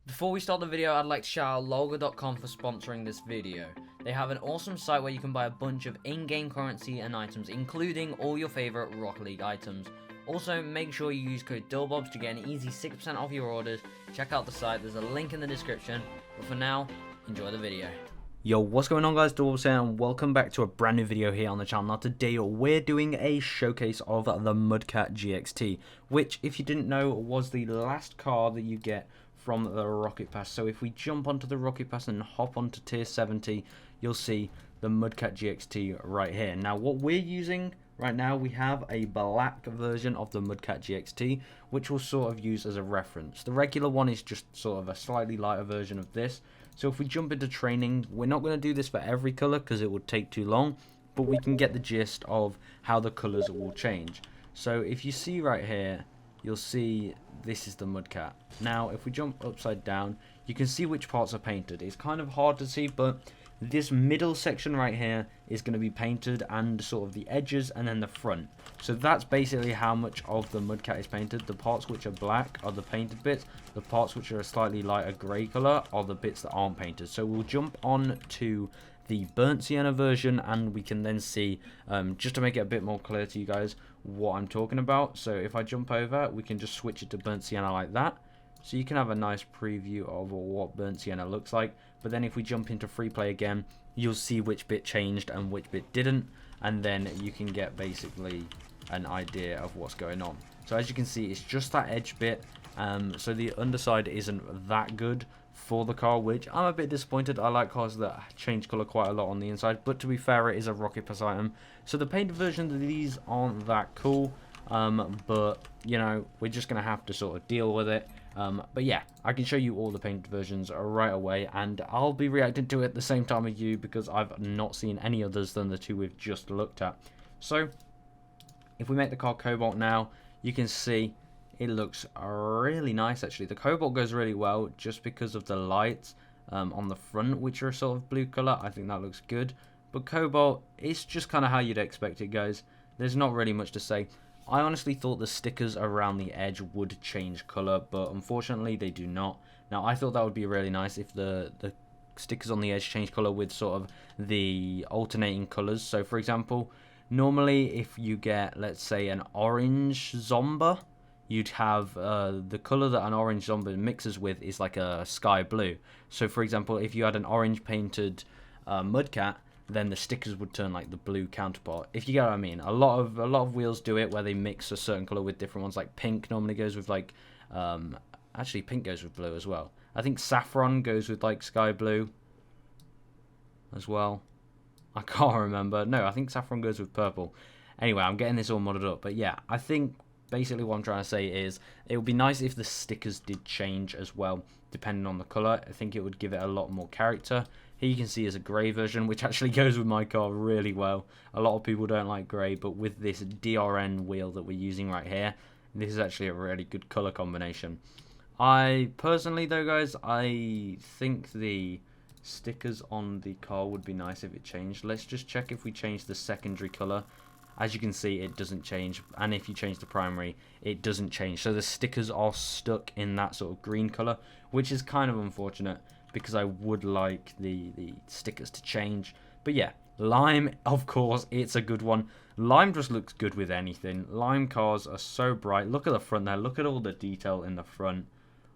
Before we start the video, I'd like to shout out Logo.com for sponsoring this video. They have an awesome site where you can buy a bunch of in-game currency and items, including all your favorite Rocket League items. Also, make sure you use code Dylbobz to get an easy 6% off your orders. Check out the site, there's a link in the description. But for now, enjoy the video. Yo, what's going on guys, Dylbobz here, and welcome back to a brand new video here on the channel. Now today we're doing a showcase of the Mudcat GXT, which, if you didn't know, was the last car that you get from the Rocket Pass. So if we jump onto the Rocket Pass and hop onto tier 70, you'll see the Mudcat GXT right here. Now what we're using right now, we have a black version of the Mudcat GXT, which we'll sort of use as a reference. The regular one is just sort of a slightly lighter version of this. So if we jump into training, we're not going to do this for every color because it would take too long, but we can get the gist of how the colors will change. So if you see right here, you'll see this is the Mudcat. Now if we jump upside down, you can see which parts are painted. It's kind of hard to see, but this middle section right here is going to be painted, and sort of the edges and then the front. So that's basically how much of the Mudcat is painted. The parts which are black are the painted bits. The parts which are a slightly lighter grey colour are the bits that aren't painted. So we'll jump on to the burnt sienna version, and we can then see, just to make it a bit more clear to you guys, what I'm talking about. So if I jump over, we can just switch it to burnt sienna like that. So you can have a nice preview of what burnt sienna looks like. But then if we jump into free play again, you'll see which bit changed and which bit didn't, and then you can get basically an idea of what's going on. So as you can see, it's just that edge bit. So the underside isn't that good for the car, which I'm a bit disappointed. I like cars that change color quite a lot on the inside, but to be fair, it is a Rocket Pass item. So the painted versions of these aren't that cool, but you know, we're just gonna have to sort of deal with it. But yeah, I can show you all the painted versions right away, and I'll be reacting to it at the same time as you because I've not seen any others than the two we've just looked at. So if we make the car Cobalt now, you can see it looks really nice actually. The Cobalt goes really well just because of the lights on the front, which are a sort of blue color. I think that looks good. But Cobalt, it's just kind of how you'd expect it, guys. There's not really much to say. I honestly thought the stickers around the edge would change color, but unfortunately they do not. Now I thought that would be really nice if the stickers on the edge change color with sort of the alternating colors. So for example, normally if you get, let's say, an orange Zomba, you'd have the color that an orange Zomba mixes with is like a sky blue. So for example, if you had an orange painted Mudcat, then the stickers would turn like the blue counterpart, if you get what I mean. A lot of wheels do it where they mix a certain color with different ones. Like pink normally goes with like actually pink goes with blue as well. I think Saffron goes with like sky blue as well. I can't remember. No, I think Saffron goes with purple. Anyway, I'm getting this all muddled up, but yeah, I think basically what I'm trying to say is it would be nice if the stickers did change as well depending on the color. I think it would give it a lot more character. Here you can see is a grey version, which actually goes with my car really well. A lot of people don't like grey, but with this DRN wheel that we're using right here, this is actually a really good colour combination. I personally though, guys, I think the stickers on the car would be nice if it changed. Let's just check if we change the secondary colour. As you can see, it doesn't change, and if you change the primary, it doesn't change. So the stickers are stuck in that sort of green colour, which is kind of unfortunate, because I would like the stickers to change. But yeah, lime, of course, it's a good one. Lime just looks good with anything. Lime cars are so bright. Look at the front there. Look at all the detail in the front.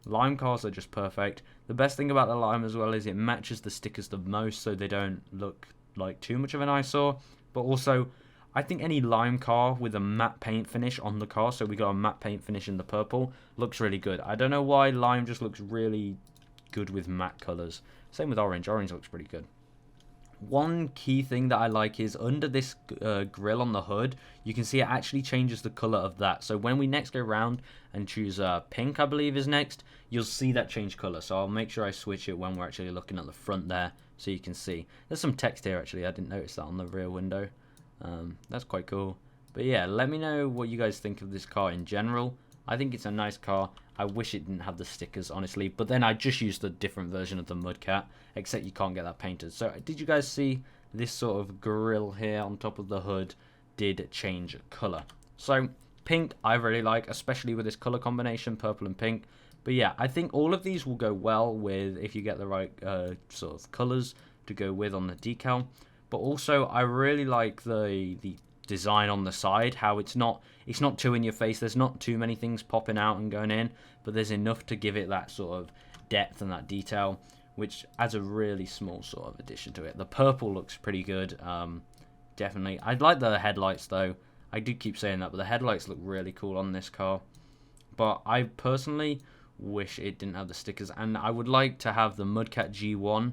Lime cars are just perfect. The best thing about the lime as well is it matches the stickers the most, so they don't look like too much of an eyesore. But also, I think any lime car with a matte paint finish on the car, so we got a matte paint finish in the purple, looks really good. I don't know why lime just looks really good with matte colors. Same with orange. Orange looks pretty good. One key thing that I like is under this grill on the hood, you can see it actually changes the color of that. So when we next go around and choose pink, I believe is next, you'll see that change color. So I'll make sure I switch it when we're actually looking at the front there, so you can see. There's some text here actually. I didn't notice that on the rear window. That's quite cool. But yeah, let me know what you guys think of this car in general. I think it's a nice car. I wish it didn't have the stickers, honestly. But then I just used a different version of the Mudcat, except you can't get that painted. So did you guys see this sort of grill here on top of the hood did change color? So pink I really like, especially with this color combination, purple and pink. But yeah, I think all of these will go well with if you get the right sort of colours to go with on the decal. But also, I really like the design on the side, how it's not too in your face. There's not too many things popping out and going in, but there's enough to give it that sort of depth and that detail, which adds a really small sort of addition to it. The purple looks pretty good, definitely. I like the headlights though. I do keep saying that, but the headlights look really cool on this car. But I personally wish it didn't have the stickers, and I would like to have the Mudcat G1,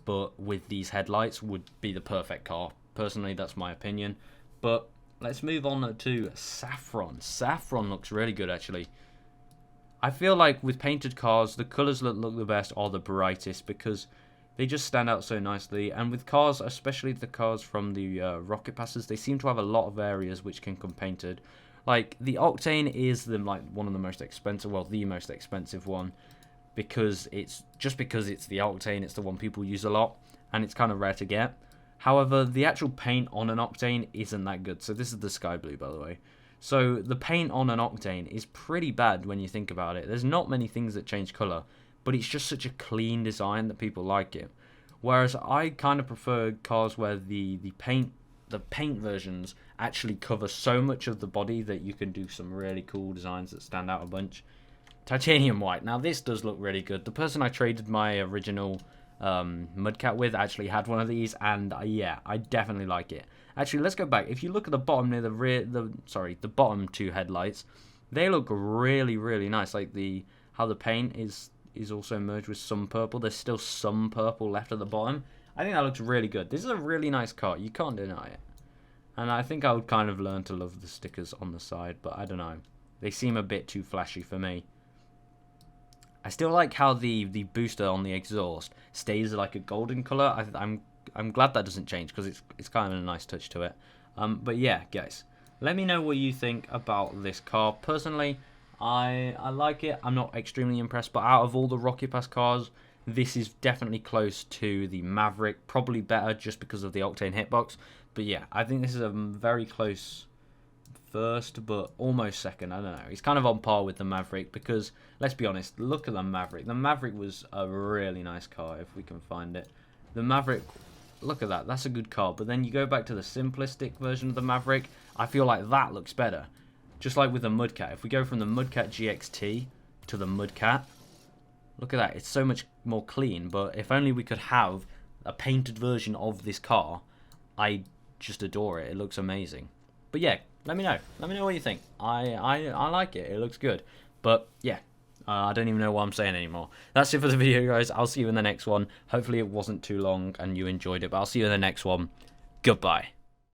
but with these headlights would be the perfect car. Personally, that's my opinion. But let's move on to Saffron. Saffron looks really good, actually. I feel like with painted cars, the colours that look the best are the brightest because they just stand out so nicely. And with cars, especially the cars from the Rocket Passes, they seem to have a lot of areas which can come painted. Like, the Octane is one of the most expensive, well, the most expensive one, because it's the Octane, it's the one people use a lot, and it's kind of rare to get. However, the actual paint on an Octane isn't that good. So this is the sky blue, by the way. So the paint on an Octane is pretty bad when you think about it. There's not many things that change colour, but it's just such a clean design that people like it. Whereas I kind of prefer cars where the paint versions actually cover so much of the body that you can do some really cool designs that stand out a bunch. Titanium white. Now this does look really good. The person I traded my original Mudcat with actually had one of these, and yeah, I definitely like it. Actually, let's go back. If you look at the bottom near the bottom two headlights, they look really, really nice. Like how the paint is also merged with some purple. There's still some purple left at the bottom. I think that looks really good. This is a really nice car. You can't deny it. And I think I would kind of learn to love the stickers on the side, but I don't know. They seem a bit too flashy for me. I still like how the booster on the exhaust stays like a golden colour. I'm glad that doesn't change because it's kind of a nice touch to it. But yeah, guys, let me know what you think about this car. Personally, I like it. I'm not extremely impressed, but out of all the Rocket Pass cars, this is definitely close to the Maverick. Probably better just because of the Octane hitbox. But yeah, I think this is a very close first, but almost second. I don't know. He's kind of on par with the Maverick because, let's be honest, look at the Maverick. The Maverick was a really nice car if we can find it. The Maverick, look at that. That's a good car. But then you go back to the simplistic version of the Maverick, I feel like that looks better. Just like with the Mudcat. If we go from the Mudcat GXT to the Mudcat, look at that. It's so much more clean. But if only we could have a painted version of this car, I just adore it. It looks amazing. But yeah, let me know. Let me know what you think. I like it. It looks good. But yeah, I don't even know what I'm saying anymore. That's it for the video, guys. I'll see you in the next one. Hopefully it wasn't too long and you enjoyed it. But I'll see you in the next one. Goodbye.